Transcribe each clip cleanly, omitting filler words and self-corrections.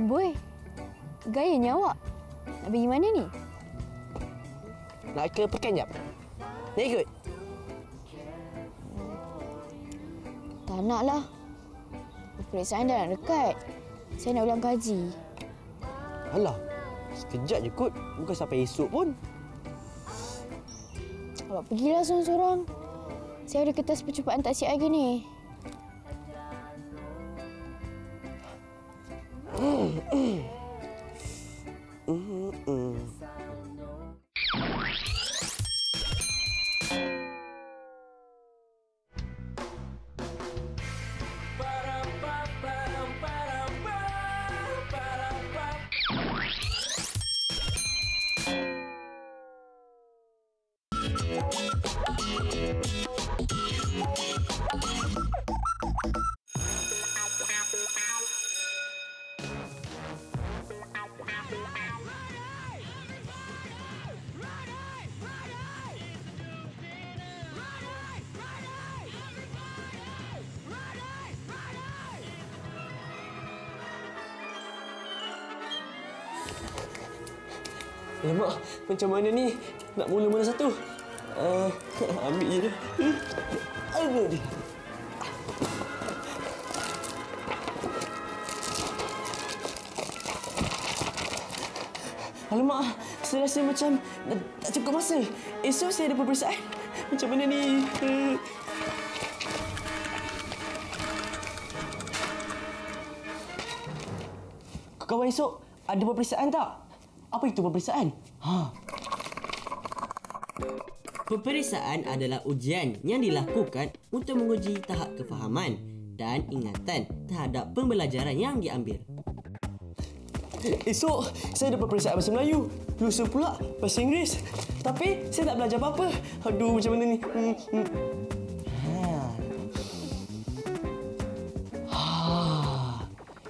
Boy, gayanya awak. Nak pergi mana ni? Nak ke pekan jap? Nak ikut? Tak nak lah. Peperiksaan dah nak dekat. Saya nak ulang kaji. Alah, sekejap je kot. Bukan sampai esok pun. Awak pergilah seorang-seorang. Saya ada kertas percubaan tak siap lagi ni. Alamak, macam mana ni? Nak mula mana satu? Ambil je dah. Aduh dia. Alamak, saya rasa macam tak cukup masa. Esok saya ada peperiksaan. Macam mana ni? Kawan esok ada peperiksaan tak? Apa itu peperiksaan? Peperiksaan adalah ujian yang dilakukan untuk menguji tahap kefahaman dan ingatan terhadap pembelajaran yang diambil. Esok saya ada peperiksaan bahasa Melayu. Lusa pula bahasa Inggeris. Tapi saya tak belajar apa-apa. Aduh, macam mana ni?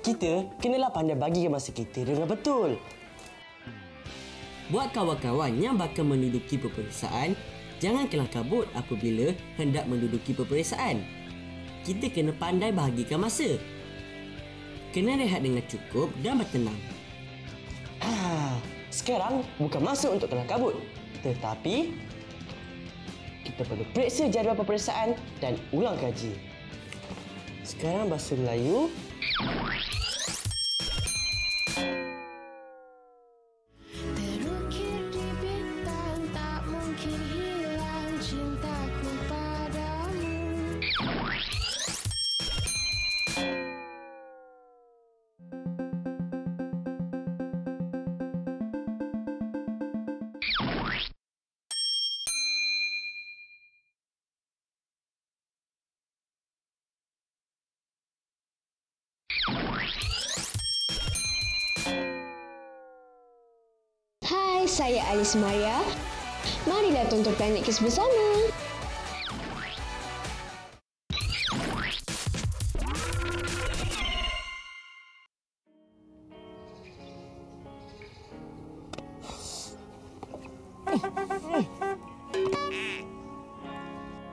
Kita kenalah pandai bagikan masa kita dengan betul. Buat kawan-kawan yang bakal menduduki peperiksaan, jangan kelang kabut apabila hendak menduduki peperiksaan. Kita kena pandai bahagikan masa. Kena rehat dengan cukup dan bertenang. Sekarang bukan masa untuk kelang kabut. Tetapi, kita perlu periksa jadual peperiksaan dan ulang kaji. Sekarang bahasa Melayu. Hai, saya Alice Maya. Marilah tonton Planet Kids bersama.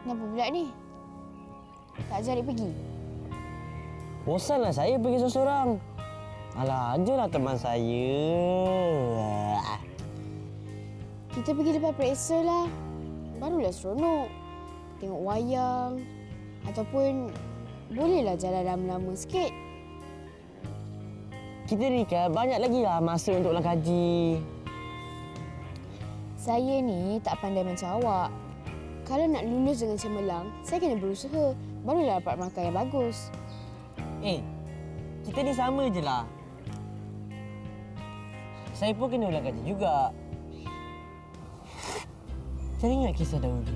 Kenapa pula ni? Tak cari pergi? Bosanlah saya pergi seorang-seorang. Alah, ajalah teman saya. Kita pergi lepas periksa lah. Barulah seronok. Tengok wayang. Ataupun bolehlah jalan lama-lama sikit. Kita ni kan banyak lagi lah masa untuk ulang kaji. Saya ni tak pandai macam awak. Kalau nak lulus dengan cemerlang, saya kena berusaha. Barulah dapat markah yang bagus. Kita ni sama je lah. Saya pun kena ulang kaji juga. Saya ingat kisah dahulu.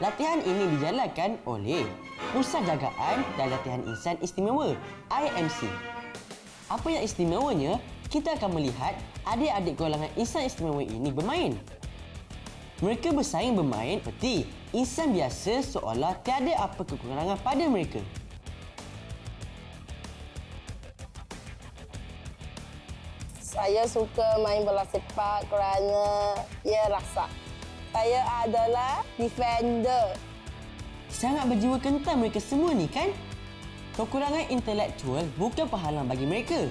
Latihan ini dijalankan oleh Pusat Jagaan dan Latihan Insan Istimewa, IMC. Apa yang istimewanya? kita akan melihat adik-adik golongan insan istimewa ini bermain. Mereka bersaing bermain seperti insan biasa seolah tiada apa kekurangan pada mereka. Saya suka main bola sepak kerana ia rasak. Saya adalah defender. Sangat berjiwa kental mereka semua ni kan? Kekurangan intelektual bukan penghalang bagi mereka.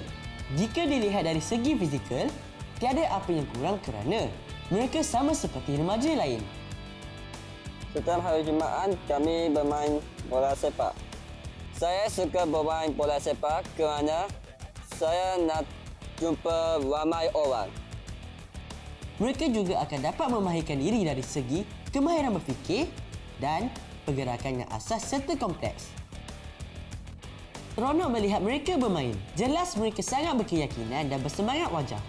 Jika dilihat dari segi fizikal, tiada apa yang kurang kerana mereka sama seperti remaja lain. Setiap hari Jumaat kami bermain bola sepak. Saya suka bermain bola sepak kerana saya nak jumpa ramai orang. Mereka juga akan dapat memahirkan diri dari segi kemahiran berfikir dan pergerakan yang asas serta kompleks. Seronok melihat mereka bermain. Jelas mereka sangat berkeyakinan dan bersemangat wajah.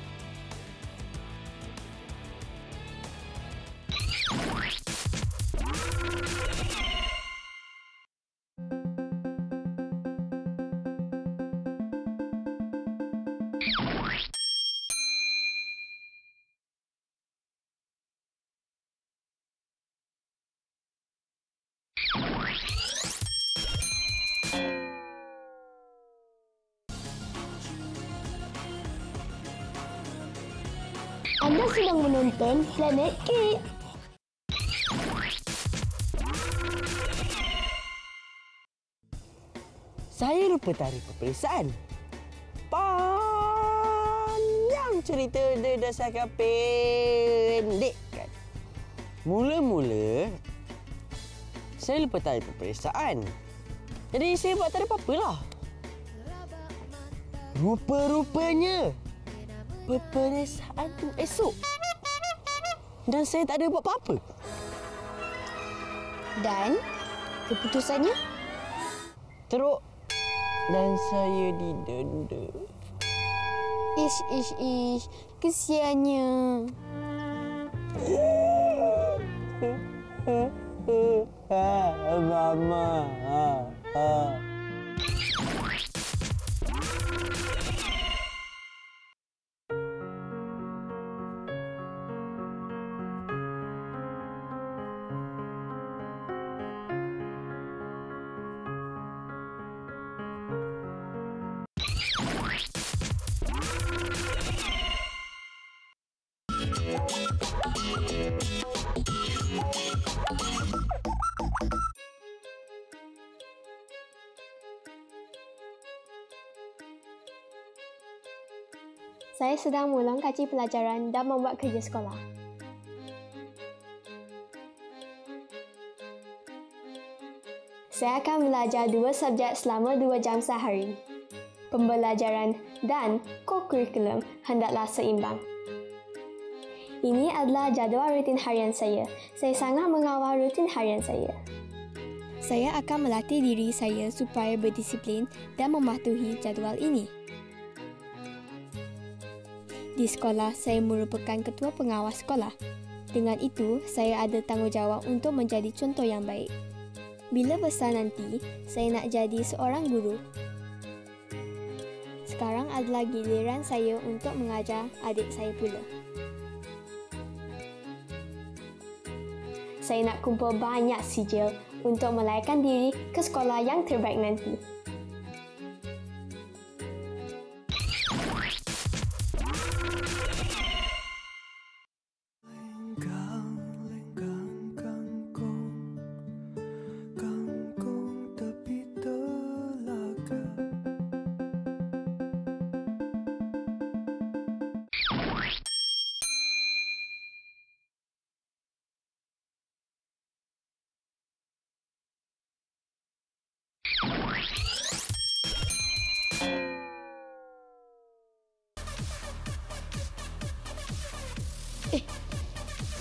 Anda sedang menonton Planet Kids. Saya lupa tarikh peperiksaan. Panjang cerita dia dasarkan pendek kan. Mula-mula, saya lupa tarikh peperiksaan. Jadi saya buat tak ada apa-apa lah. Rupa-rupanya, peperiksaan tu esok. Dan saya tak ada buat apa-apa. Dan keputusannya? Teruk. Dan saya didenda. Ish. Kesiannya. Mama. Saya sedang mengulang kaji pelajaran dan membuat kerja sekolah. Saya akan belajar 2 subjek selama 2 jam sehari. Pembelajaran dan co-curriculum hendaklah seimbang. Ini adalah jadual rutin harian saya. Saya sangat mengawal rutin harian saya. Saya akan melatih diri saya supaya berdisiplin dan mematuhi jadual ini. Di sekolah, saya merupakan ketua pengawas sekolah. Dengan itu, saya ada tanggungjawab untuk menjadi contoh yang baik. Bila besar nanti, saya nak jadi seorang guru. Sekarang adalah giliran saya untuk mengajar adik saya pula. Saya nak kumpul banyak sijil untuk melayakkan diri ke sekolah yang terbaik nanti.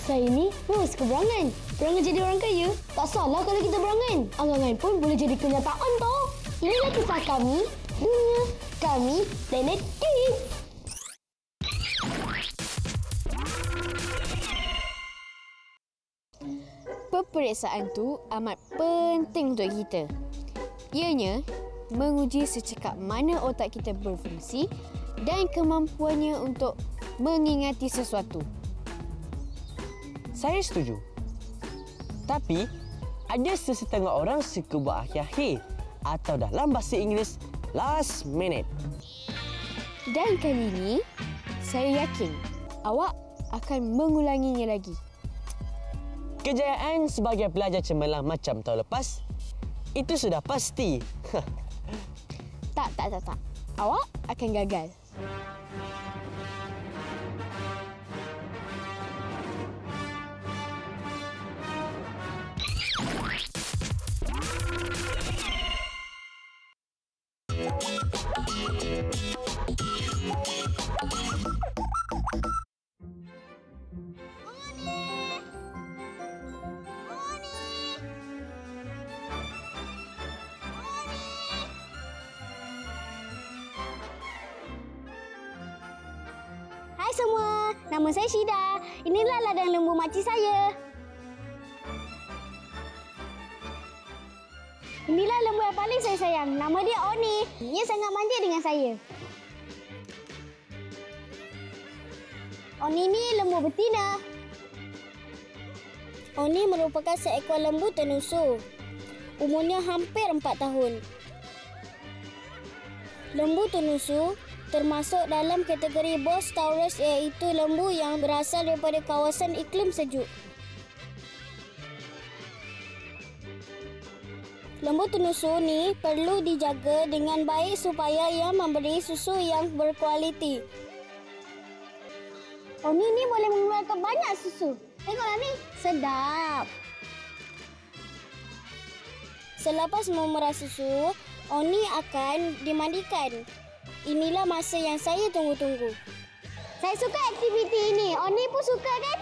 Saya ni memang suka berangan. Berangan jadi orang kaya. Tak salah kalau kita berangan. Angan-angan pun boleh jadi kenyataan tau. Inilah kisah kami, dunia kami, Planet Kids. Peperiksaan tu amat penting untuk kita. Ianya menguji secekap mana otak kita berfungsi dan kemampuannya untuk mengingati sesuatu. Saya setuju. Tapi, ada sesetengah orang suka buat akhir-akhir atau dalam bahasa Inggeris, last minute. Dan kali ini, saya yakin awak akan mengulanginya lagi. Kejayaan sebagai pelajar cemerlang macam tahun lepas, itu sudah pasti. Tak. Awak akan gagal. Hai semua, nama saya Syida. Inilah ladang lembu makcik saya. Inilah lembu yang paling saya sayang. Nama dia Oni. Dia sangat manja dengan saya. Oni ni lembu betina. Oni merupakan seekor lembu tenusu. Umurnya hampir 4 tahun. Lembu tenusu termasuk dalam kategori Bos Taurus, iaitu lembu yang berasal daripada kawasan iklim sejuk. Lembu tenusu ni perlu dijaga dengan baik supaya ia memberi susu yang berkualiti. Oni ni boleh mengeluarkan banyak susu. Tengoklah ni, sedap. Selepas memerah susu, Oni akan dimandikan. Inilah masa yang saya tunggu-tunggu. Saya suka aktiviti ini. Oni pun suka kan?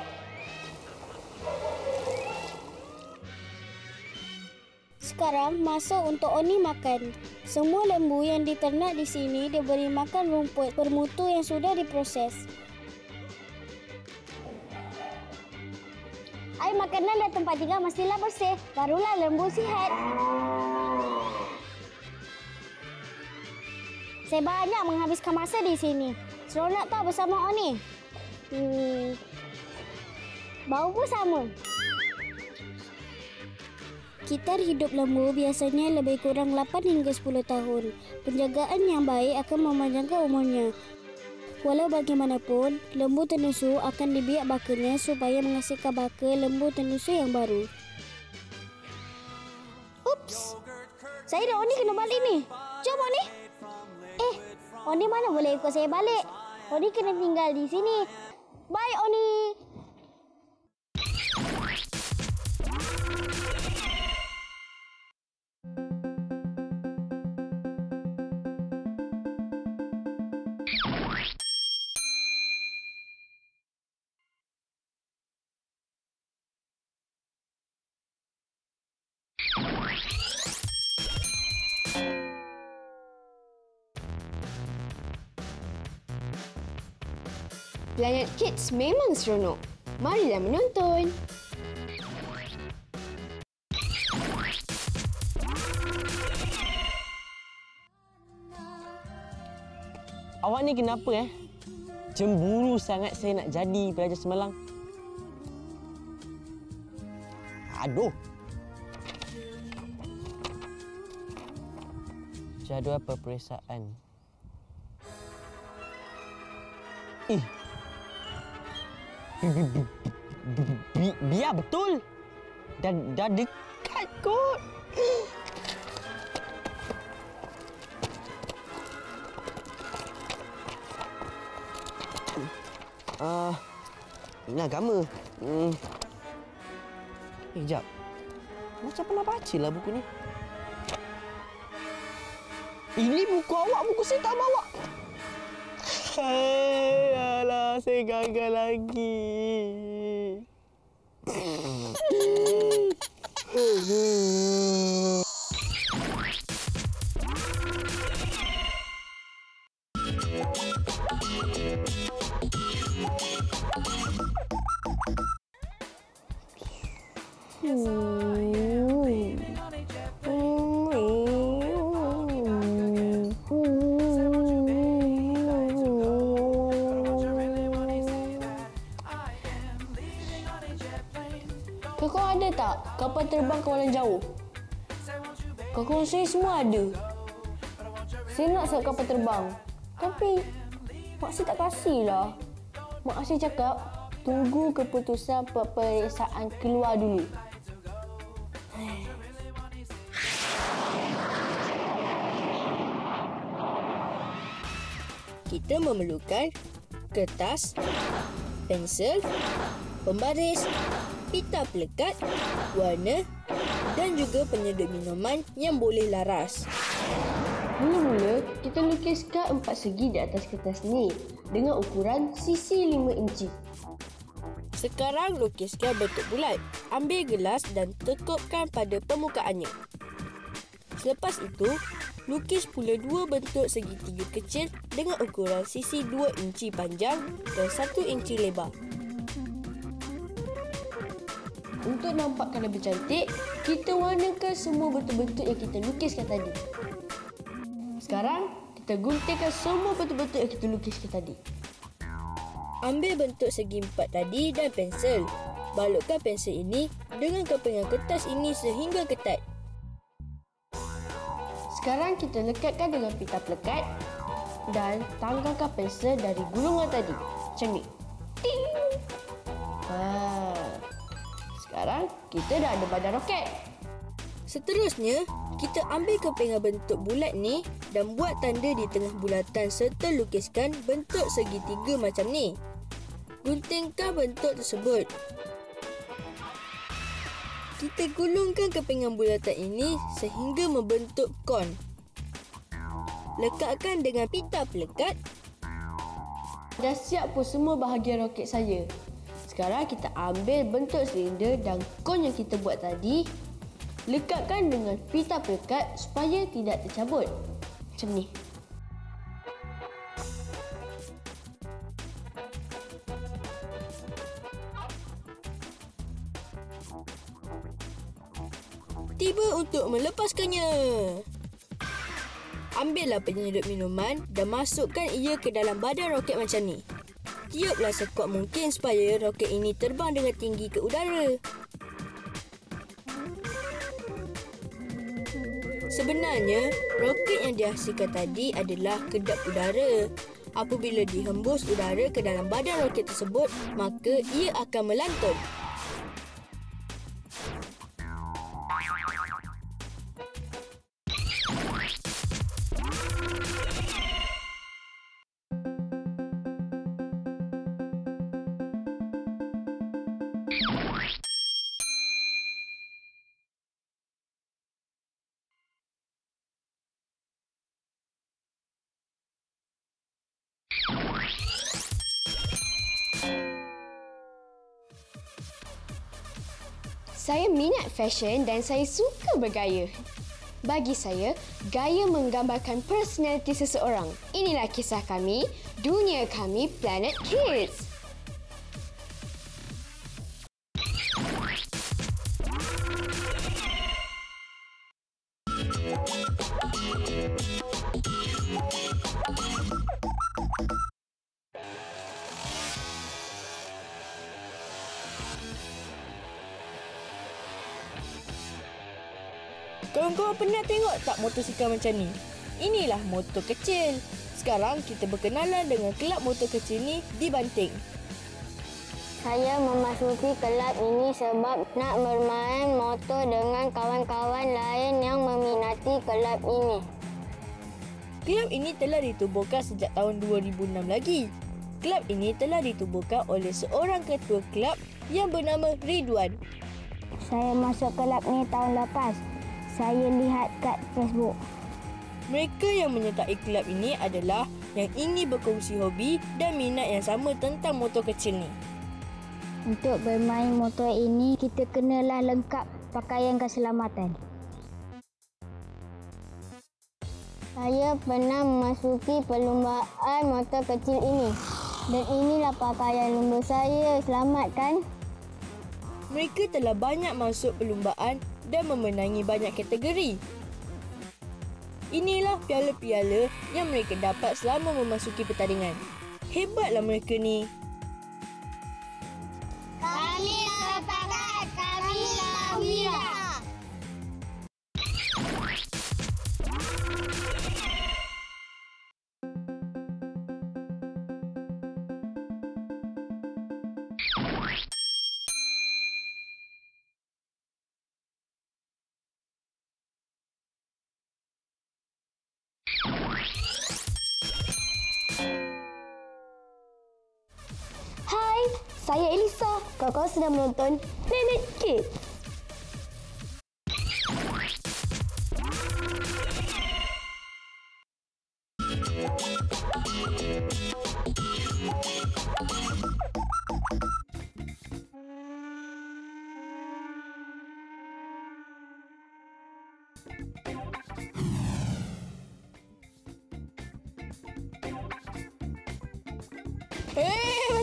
Sekarang masa untuk Oni makan. Semua lembu yang diternak di sini diberi makan rumput bermutu yang sudah diproses. Air makanan dan tempat tinggal mestilah bersih. Barulah lembu sihat. Saya banyak menghabiskan masa di sini. Seronok tak bersama Oni? Bau pun sama. Kitar hidup lembu biasanya lebih kurang 8 hingga 10 tahun. Penjagaan yang baik akan memanjangkan umurnya. Walau bagaimanapun, lembu tenusu akan dibiak bakanya supaya menghasilkan baka lembu tenusu yang baru. Ups! Saya dan Oni kena balik ni. Jom Oni! Oni mana boleh ikut saya balik? Oni kena tinggal di sini. Bye Oni! Planet Kids memang seronok. Marilah menonton. Awak ni kenapa Cemburu sangat saya nak jadi pelajar cemerlang. Aduh. Jadual peperiksaan. Biar betul. Dah dekat kot. Ini agama. Sekejap. Macam pernah baca lah buku ni. Ini buku awak, buku saya tak bawa. Alah, saya gagal lagi. Ada tak kapal terbang ke walau jauh? Kawan-kawan saya semua ada. Saya nak sekali kapal terbang. Tapi mak saya tak kasihlah. Mak saya cakap, tunggu keputusan peperiksaan keluar dulu. Kita memerlukan kertas, pensel, pembaris, pita pelekat, warna dan juga penyedut minuman yang boleh laras. Mula-mula, kita lukiskan 4 segi di atas kertas ni dengan ukuran sisi 5 inci. Sekarang lukiskan bentuk bulat. Ambil gelas dan tekupkan pada permukaannya. Selepas itu, lukis pula 2 bentuk segitiga kecil dengan ukuran sisi 2 inci panjang dan 1 inci lebar. Untuk nampakkan lebih cantik, kita warnakan semua bentuk-bentuk yang kita lukiskan tadi. Sekarang, kita guntingkan semua bentuk-bentuk yang kita lukiskan tadi. Ambil bentuk segi 4 tadi dan pensel. Balutkan pensel ini dengan kepingan kertas ini sehingga ketat. Sekarang kita lekatkan dengan pita pelekat dan tanggalkan pensel dari gulungan tadi. Macam ni. Ting! Sekarang kita dah ada badan roket. Seterusnya, kita ambil kepingan bentuk bulat ni dan buat tanda di tengah bulatan serta lukiskan bentuk segitiga macam ni. Guntingkan bentuk tersebut. Kita gulungkan kepingan bulatan ini sehingga membentuk kon. Lekatkan dengan pita pelekat. Dah siap pun semua bahagian roket saya. Sekarang kita ambil bentuk silinder dan kon yang kita buat tadi. Lekatkan dengan pita pelekat supaya tidak tercabut. Macam ni. Tiba untuk melepaskannya. Ambillah penyedut minuman dan masukkan ia ke dalam badan roket macam ni. Tiuplah sekuat mungkin supaya roket ini terbang dengan tinggi ke udara. Sebenarnya, roket yang dihasilkan tadi adalah kedap udara. Apabila dihembus udara ke dalam badan roket tersebut, maka ia akan melantun. Saya minat fashion dan saya suka bergaya. Bagi saya, gaya menggambarkan personaliti seseorang. Inilah kisah kami, dunia kami, Planet Kids. Kawan-kawan pernah tengok tak motosikal macam ni? Inilah motor kecil. Sekarang kita berkenalan dengan kelab motor kecil ni di Banting. Saya memasuki kelab ini sebab nak bermain motor dengan kawan-kawan lain yang meminati kelab ini. Kelab ini telah ditubuhkan sejak tahun 2006 lagi. Kelab ini telah ditubuhkan oleh seorang ketua kelab yang bernama Ridwan. Saya masuk kelab ni tahun lepas. Saya lihat kat Facebook. Mereka yang menyertai kelab ini adalah yang ingin berkongsi hobi dan minat yang sama tentang motor kecil ni. Untuk bermain motor ini, kita kenalah lengkap pakaian keselamatan. Saya pernah memasuki perlumbaan motor kecil ini. Dan inilah pakaian lumba saya. Selamat kan? Mereka telah banyak masuk perlumbaan dan memenangi banyak kategori. Inilah piala-piala yang mereka dapat selama memasuki pertandingan. Hebatlah mereka ni. Kami sepakat, kami Saya Elisa. Kau sedang menonton Planet Kids.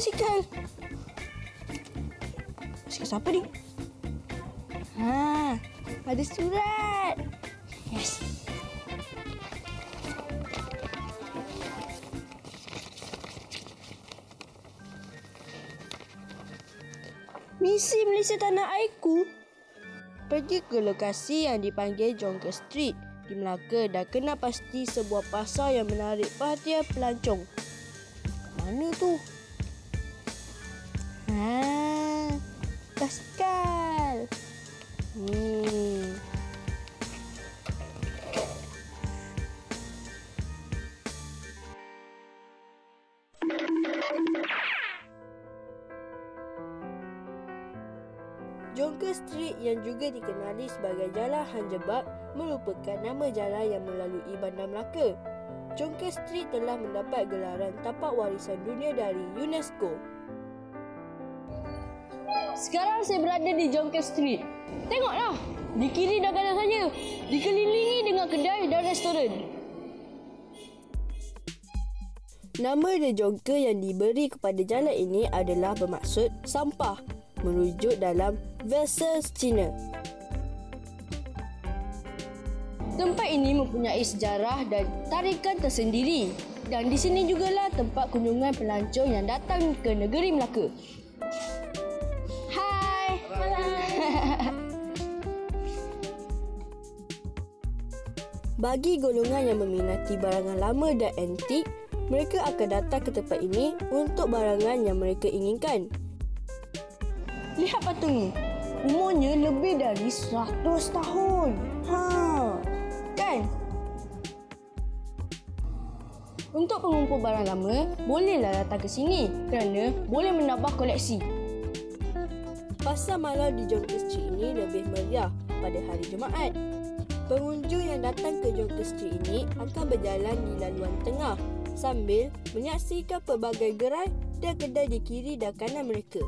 Basikal. Basikal siapa ni? Ada surat. Yes. Misi Malaysia Tanah Airku. Pergi ke lokasi yang dipanggil Jonker Street di Melaka dan kena pasti sebuah pasar yang menarik perhatian pelancong. Mana tu? Basikal. Jonker Street yang juga dikenali sebagai Jalan Hanjebak merupakan nama jalan yang melalui Bandar Melaka. Jonker Street telah mendapat gelaran Tapak Warisan Dunia dari UNESCO. Sekarang saya berada di Jonker Street. Tengoklah, di kiri dan kanan saya dikelilingi dengan kedai dan restoran. Nama The Jonker yang diberi kepada jalan ini adalah bermaksud sampah, merujuk dalam bahasa Cina. Tempat ini mempunyai sejarah dan tarikan tersendiri. Dan di sini jugalah tempat kunjungan pelancong yang datang ke negeri Melaka. Hai. Bagi golongan yang meminati barangan lama dan antik, mereka akan datang ke tempat ini untuk barangan yang mereka inginkan. Lihat patung ni. Umurnya lebih dari 100 tahun. Kan? Untuk pengumpul barang lama, bolehlah datang ke sini kerana boleh menambah koleksi. Pasar malam di Jonker Street ini lebih meriah pada hari Jumaat. Pengunjung yang datang ke Jonker Street ini akan berjalan di laluan tengah sambil menyaksikan pelbagai gerai dan kedai di kiri dan kanan mereka.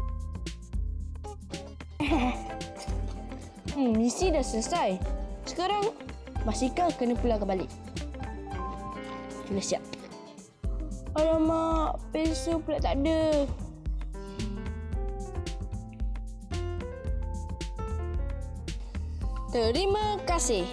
Misi dah selesai. Sekarang basikal kena pulangkan balik. Sudah siap. Alamak, pensel pula tak ada. Terima kasih.